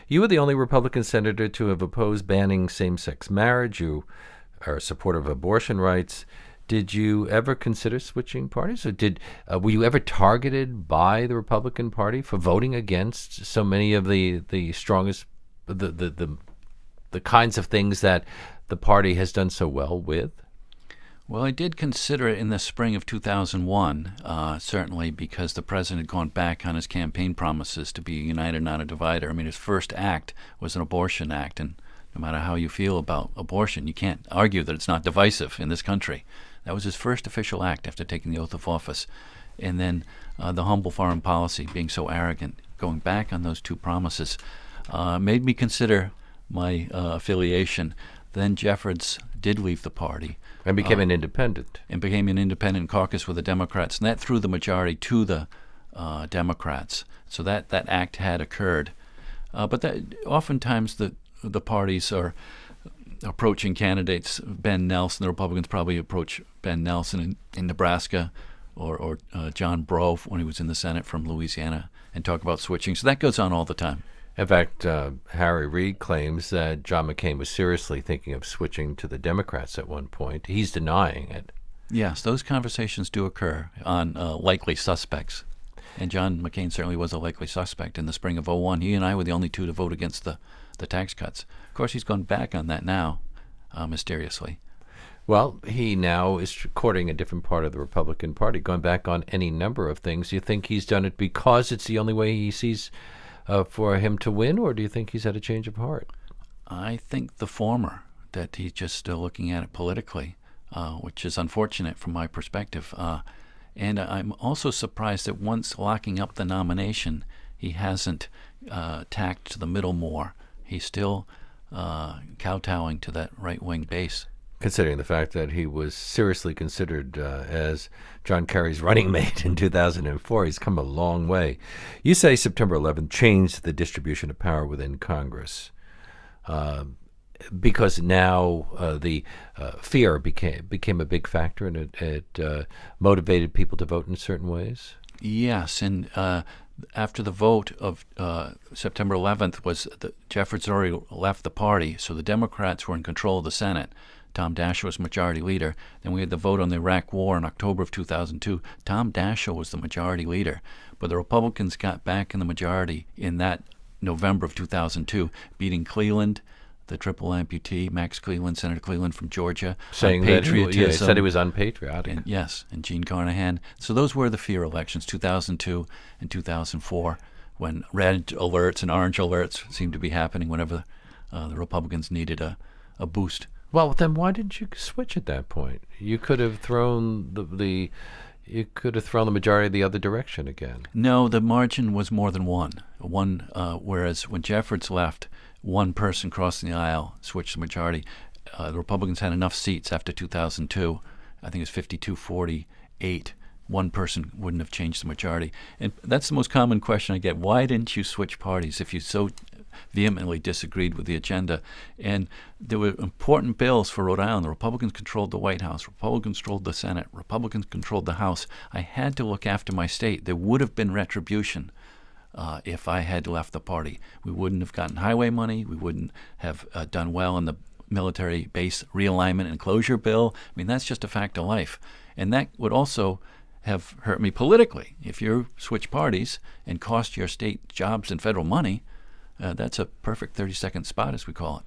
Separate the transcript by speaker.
Speaker 1: You were the only Republican senator to have opposed banning same-sex marriage. You are a supporter of abortion rights. Did you ever consider switching parties, or were you ever targeted by the Republican Party for voting against so many of the strongest the kinds of things that the party has done so well with?
Speaker 2: Well, I did consider it in the spring of 2001, certainly because the president had gone back on his campaign promises to be a uniter, not a divider. I mean, his first act was an abortion act, and no matter how you feel about abortion, you can't argue that it's not divisive in this country. That was his first official act after taking the oath of office. And then the humble foreign policy, being so arrogant, going back on those two promises, made me consider my affiliation. Then Jeffords did leave the party.
Speaker 1: And became an independent.
Speaker 2: And became an independent caucus with the Democrats. And that threw the majority to the Democrats. So that act had occurred. But that oftentimes the parties are approaching candidates. Ben Nelson, the Republicans probably approach Ben Nelson in Nebraska, or John Breaux when he was in the Senate from Louisiana, and talk about switching. So that goes on all the time.
Speaker 1: In fact, Harry Reid claims that John McCain was seriously thinking of switching to the Democrats at one point. He's denying it.
Speaker 2: Yes, those conversations do occur on likely suspects. And John McCain certainly was a likely suspect in the spring of '01. He and I were the only two to vote against the tax cuts. Of course, he's gone back on that now, mysteriously.
Speaker 1: Well, he now is courting a different part of the Republican Party, going back on any number of things. You think he's done it because it's the only way he sees for him to win, or do you think he's had a change of heart?
Speaker 2: I think the former, that he's just still looking at it politically, which is unfortunate from my perspective. And I'm also surprised that once locking up the nomination, he hasn't tacked to the middle more. He's still kowtowing to that right-wing base.
Speaker 1: Considering the fact that he was seriously considered as John Kerry's running mate in 2004, he's come a long way. You say September 11th changed the distribution of power within Congress because now the fear became a big factor, and it motivated people to vote in certain ways?
Speaker 2: Yes, and after the vote of September 11th, Jeffords already left the party, so the Democrats were in control of the Senate. Tom Daschle was majority leader. Then we had the vote on the Iraq War in October of 2002. Tom Daschle was the majority leader. But the Republicans got back in the majority in that November of 2002, beating Cleland, the triple amputee, Max Cleland, Senator Cleland from Georgia.
Speaker 1: Saying that he said he was unpatriotic.
Speaker 2: And Gene Carnahan. So those were the fear elections, 2002 and 2004, when red alerts and orange alerts seemed to be happening whenever the Republicans needed a boost.
Speaker 1: Well, then why didn't you switch at that point? You could have thrown the majority the other direction again.
Speaker 2: No, the margin was more than one. Whereas when Jeffords left, one person crossing the aisle switched the majority. The Republicans had enough seats after 2002. I think it was 52-48. One person wouldn't have changed the majority. And that's the most common question I get. Why didn't you switch parties if you so vehemently disagreed with the agenda? And there were important bills for Rhode Island. The Republicans controlled the White House. Republicans controlled the Senate. Republicans controlled the House. I had to look after my state. There would have been retribution if I had left the party. We wouldn't have gotten highway money. We wouldn't have done well in the military base realignment and closure bill. I mean, that's just a fact of life. And that would also have hurt me politically. If you switch parties and cost your state jobs and federal money, that's a perfect 30-second spot, as we call it.